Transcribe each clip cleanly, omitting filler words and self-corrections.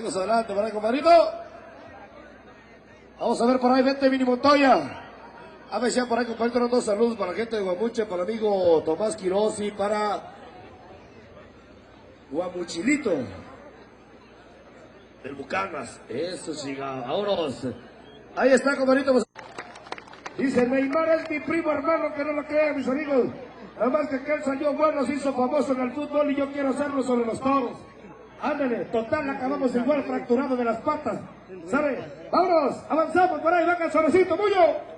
Seguimos adelante, para compadrito. Vamos a ver por ahí, vente Mini Montoya. A ver si por ahí, compadrito, dos saludos para la gente de Guamuche, para el amigo Tomás Quiroz y para Guamuchilito. Del Bucanas. Eso, chica. Vámonos. Ahí está, compadrito. Dice, Neymar es mi primo hermano, que no lo crean, mis amigos. Además que él salió bueno, se hizo famoso en el fútbol y yo quiero hacerlo sobre los toros. Ándale, total, acabamos igual fracturado de las patas. ¿Sabe? Vámonos, avanzamos por ahí, venga el suavecito, Muyo.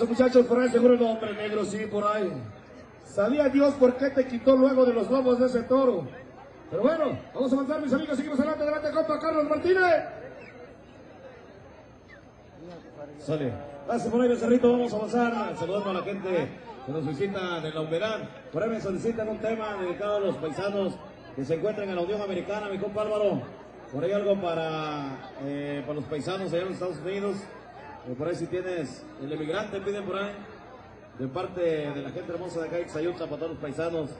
Muchachos, por ahí seguro el hombre negro, sí, por ahí. Sabía Dios por qué te quitó luego de los lomos de ese toro. Pero bueno, vamos a avanzar, mis amigos, seguimos adelante, compa Carlos Martínez. Sale. Gracias por ahí, Becerrito, vamos a avanzar, saludando a la gente que nos visita de la humedad. Por ahí me solicitan un tema dedicado a los paisanos que se encuentran en la Unión Americana, mi compa Álvaro. Por ahí algo para los paisanos allá en los Estados Unidos. Por ahí si tienes el emigrante, piden por ahí, de parte de la gente hermosa de acá de Ixtayutla, para todos los paisanos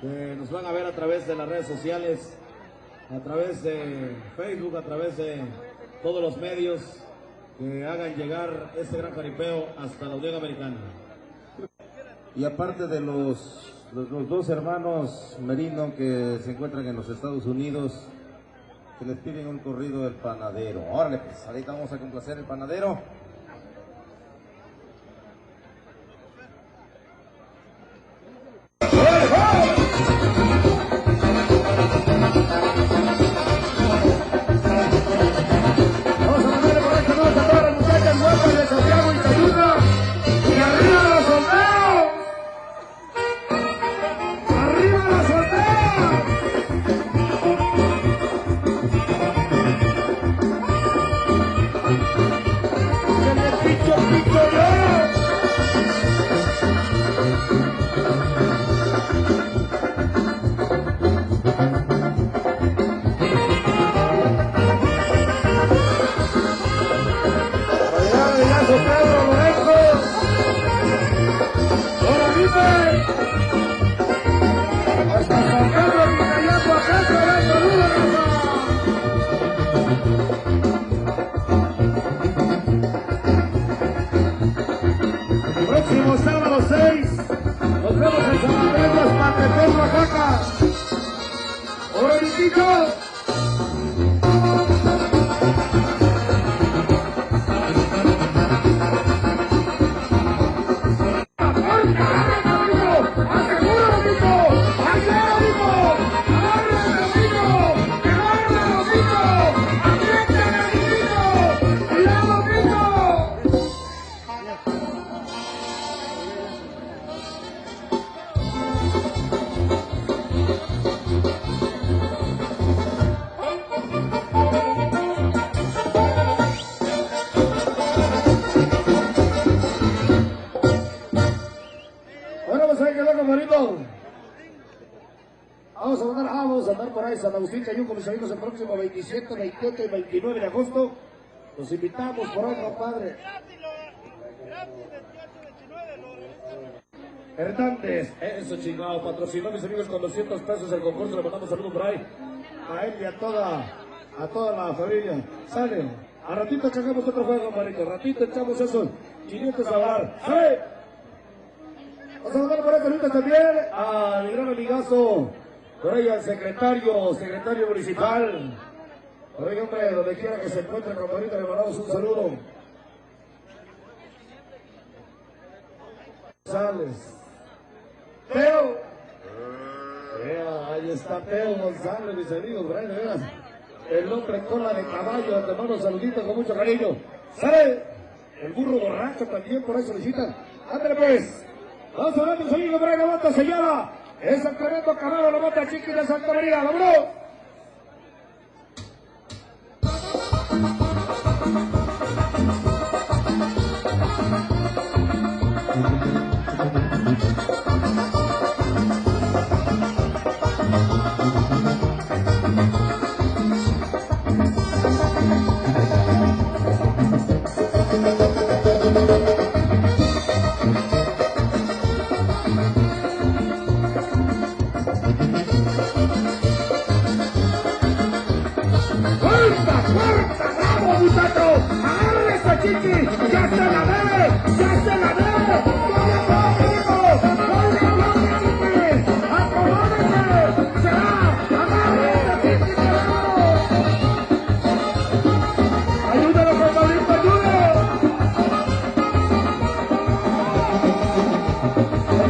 que nos van a ver a través de las redes sociales, a través de Facebook, a través de todos los medios que hagan llegar este gran jaripeo hasta la Unión Americana. Y aparte de los dos hermanos Merino que se encuentran en los Estados Unidos, que les piden un corrido del panadero. Órale, pues ahorita vamos a complacer el panadero. por ahí, San Agustín Cayuco, mis amigos, el próximo 27, 28 y 29 de agosto. Los invitamos por ahí, compadre. Hernández, eso chingado, patrocinó mis amigos con 200 pesos el concurso, le mandamos saludos por ahí. A él y a toda la familia. Sale, a ratito echamos otro juego, manito, ratito echamos esos 500 a volar. ¡Sale! Vamos a mandar por ahí saludos también a mi gran amigazo, por ahí al secretario municipal. Por ahí, hombre, donde quiera que se encuentre, compadrito, le mandamos un saludo. González. Teo. Ahí está Teo González, mis amigos, por ahí, de veras. El hombre cola de caballo, te mando saluditos con mucho cariño. ¡Sale! El burro borracho también por ahí solicitan. ¡Ándale pues! Vamos a ver, mis amigos, por ahí la bota sellada. Es el tremendo caballo, la bota chiqui de Santa María. ¡Vámonos!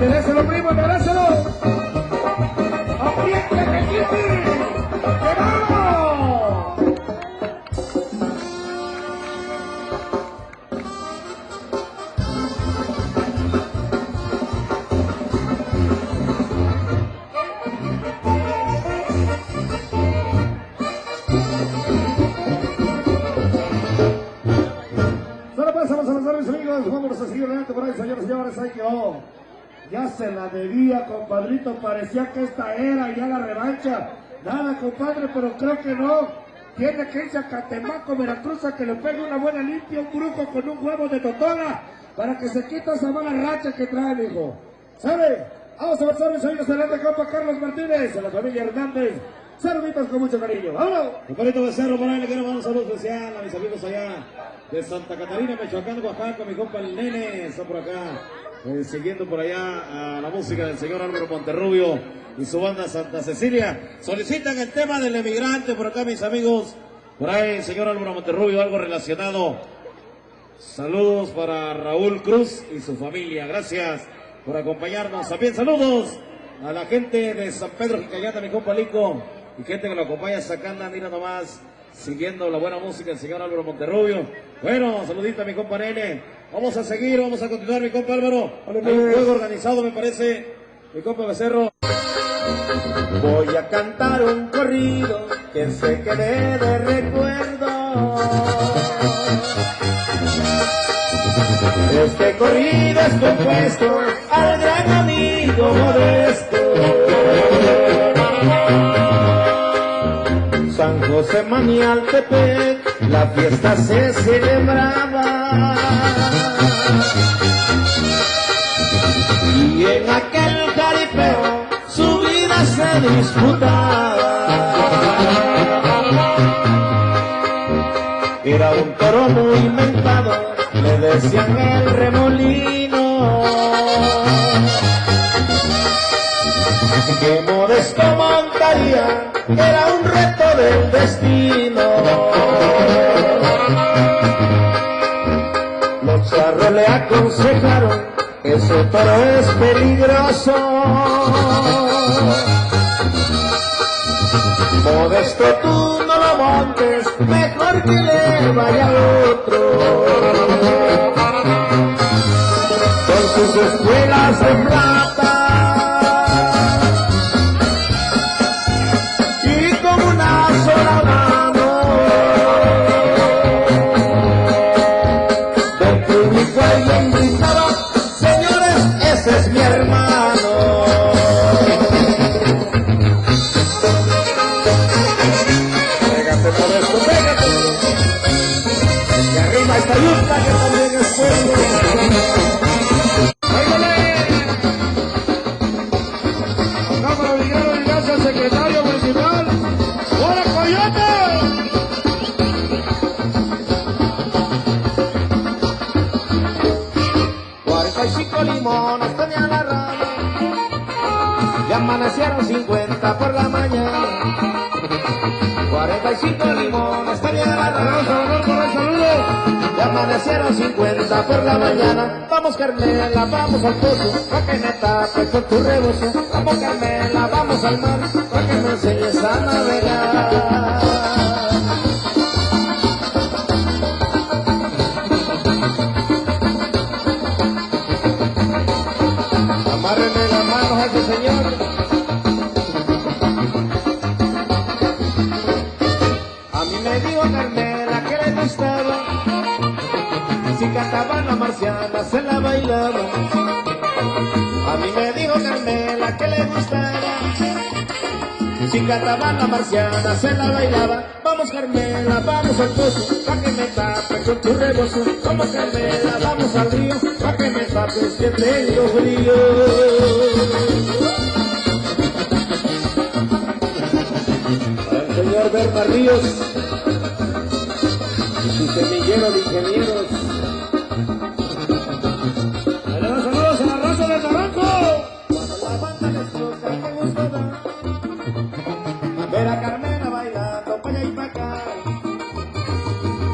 ¡Merece primo, merece-lo! ¡Apriétate, Chiqui! ¡Que vamos! Solo pasamos a los amigos, vámonos a seguir adelante por ahí, señores y señores, ahí quedó. Ya se la debía, compadrito, parecía que esta era ya la revancha. Nada, compadre, pero creo que no. Tiene que irse a Catemaco, Veracruz, a que le pegue una buena limpia, un brujo con un huevo de totona, para que se quite esa mala racha que trae, mijo. ¿Sabe? Vamos a avanzar, mis amigos, adelante, compa Carlos Martínez, a la familia Hernández. Saluditos con mucho cariño. ¡Vámonos! Compadrito Becerro, por ahí le quiero mandar un saludo especial a mis amigos allá de Santa Catarina, Michoacán, Oaxaca, mi compa el Nene, está por acá. Siguiendo por allá a la música del señor Álvaro Monterrubio y su banda Santa Cecilia. Solicitan el tema del emigrante por acá, mis amigos. Por ahí el señor Álvaro Monterrubio, algo relacionado. Saludos para Raúl Cruz y su familia. Gracias por acompañarnos. También saludos a la gente de San Pedro Jicayata, mi compa Lico, y gente que lo acompaña hasta acá, mira nomás, siguiendo la buena música del señor Álvaro Monterrubio. Bueno, saludita a mi compa Nene. Vamos a seguir, vamos a continuar, mi compa Álvaro. Hay un juego organizado, me parece, mi compa Becerro. Voy a cantar un corrido que se quede de recuerdo. Este corrido es compuesto al gran amigo Modesto. San José Manialtepec, la fiesta se celebraba. Y en aquel jaripeo su vida se disputaba. Era un toro muy mentado, le decían el remolino, que Modesto montaría, era un reto del destino. Los charros le aconsejaron, ese toro es peligroso. Modesto, tú no lo montes, mejor que le vaya otro. Con sus espuelas de plata y con una sola mano, del público alguien gritaba: señores, ese es mi hermano. que también es pueblo. ¡Ándale! Cámara de Guerrero y gracias al secretario municipal. ¡Hola, Coyote! 45 limones tenía la rama, ya amanecieron 50 por la mañana. 45 limones tenía la rama, ya amanecieron 50 por la mañana. Vamos Carmela, vamos al pozo, pa' que me tape con tu rebozo. Vamos Carmela, vamos al mar, pa' que me enseñes a navegar. Amárrenme las manos a ese señor. A mí me dijo Carmela que le gustaba, si cantaban la marciana se la bailaba. A mí me dijo Carmela que le gustaba, si cantaban la marciana se la bailaba. Vamos Carmela, vamos al pozo, pa' que me tape con tu rebozo. Vamos Carmela, vamos al río, pa' que me tapes que tengo frío. Para el señor Berta Ríos y su semillero de ingenieros. ¡Ahí le va saludos a la raza de Naranjo! Cuando la banda les toca, me gusta dar, ver a Carmela bailando pa' allá y pa' acá.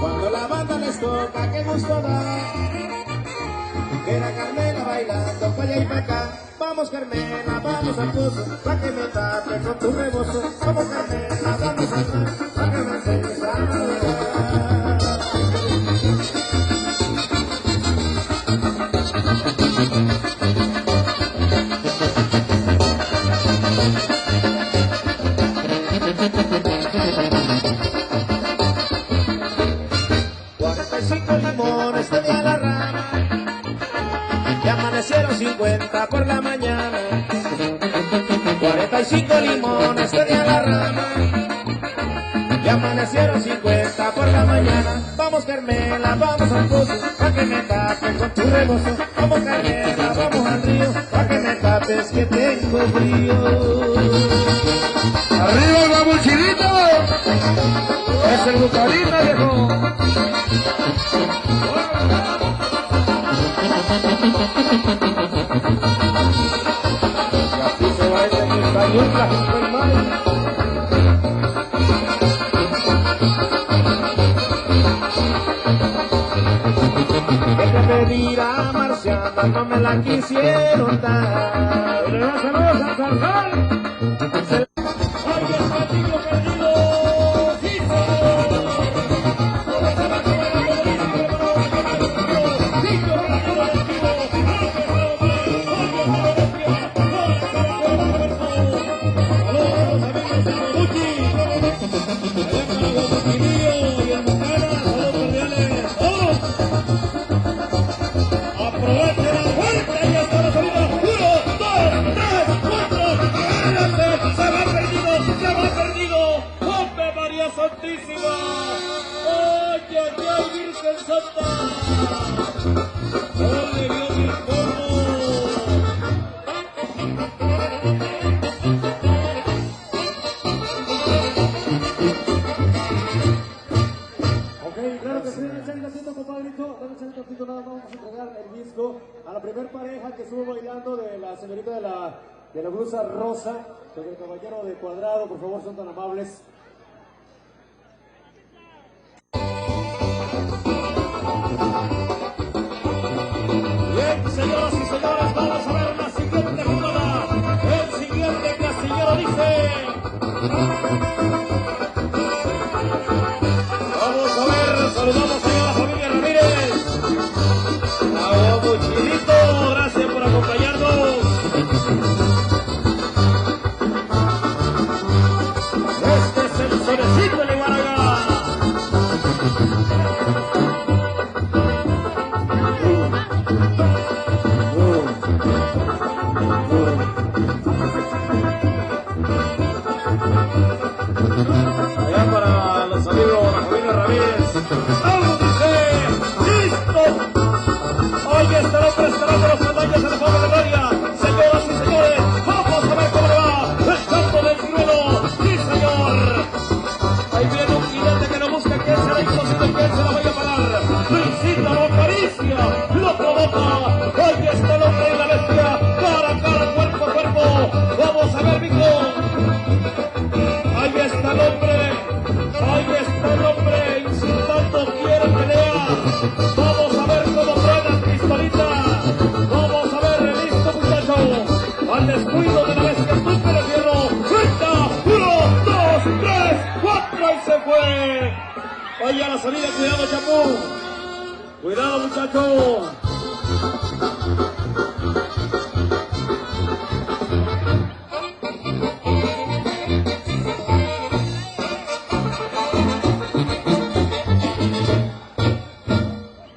Cuando la banda les toca, qué gusto da, ver a Carmela bailando pa' allá y pa' acá. Vamos Carmela, vamos al pozo, pa' que me tape con tu rebozo. Vamos Carmela, vamos al mar, pa' que me enseñes a navegar. Limones tenía la rama, ya amanecieron 50 por la mañana. 45 limones tenía la rama, ya amanecieron 50 por la mañana. Vamos Carmela, vamos al pozo, pa' que me tapes con tu rebozo. Vamos Carmela, vamos al río, pa' que me tapes que tengo frío. ¡Arriba el babuchilito! ¡Es el bucarita, viejo! Y así se va ese Quintayuca, hermano. Que te pedirá marciana, no me la quisieron dar. ¡Le da saludos al Zarzal! ¡Oye, Patillo perdido! ¡Sí, Santísima! ¡Ay, ay, ay, Virgen Santa! ¡Ole, Dios mi polvo! Ok, claro que sí, dame un tantito, compadrito, dame un tantito, nada más vamos a entregar el disco a la primer pareja que estuvo bailando de la señorita de la blusa rosa, con el caballero de Cuadrado, por favor, son tan amables. Bien, señoras y señores, vamos a ver la siguiente jugada. El siguiente casillero dice... Vamos a ver, saludamos a la familia Ramírez. Bravo, Mochilito, gracias por acompañarnos. Este es el solecito de Guaraga. salida, cuidado, Chapú. Cuidado, muchachos.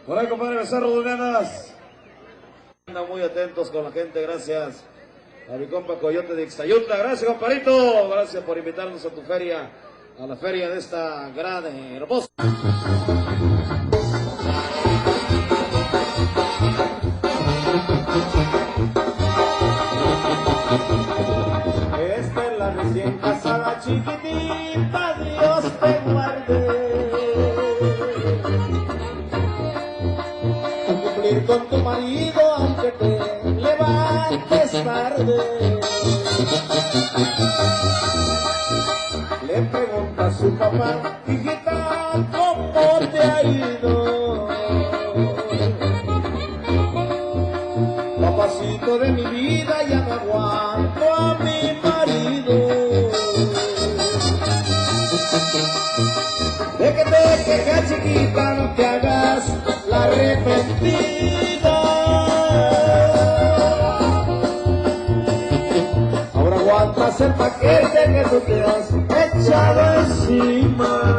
Por ahí, compadre Becerro Dunenas. Andan muy atentos con la gente, gracias a mi compa Coyote de Ixtayutla. Gracias, compadrito. Gracias por invitarnos a tu feria, a la feria de esta gran, hermosa. Esta es la recién casada chiquitita, Dios te guarde. Cumplir con tu marido aunque te levantes tarde. Le pregunta a su papá, hijita, ¿cómo te ha ido? Papacito de mi vida, ya no aguanto a mi marido. De que te quejas, chiquita, no te hagas la arrepentida. Ahora aguantas el paquete que tú te has echado encima.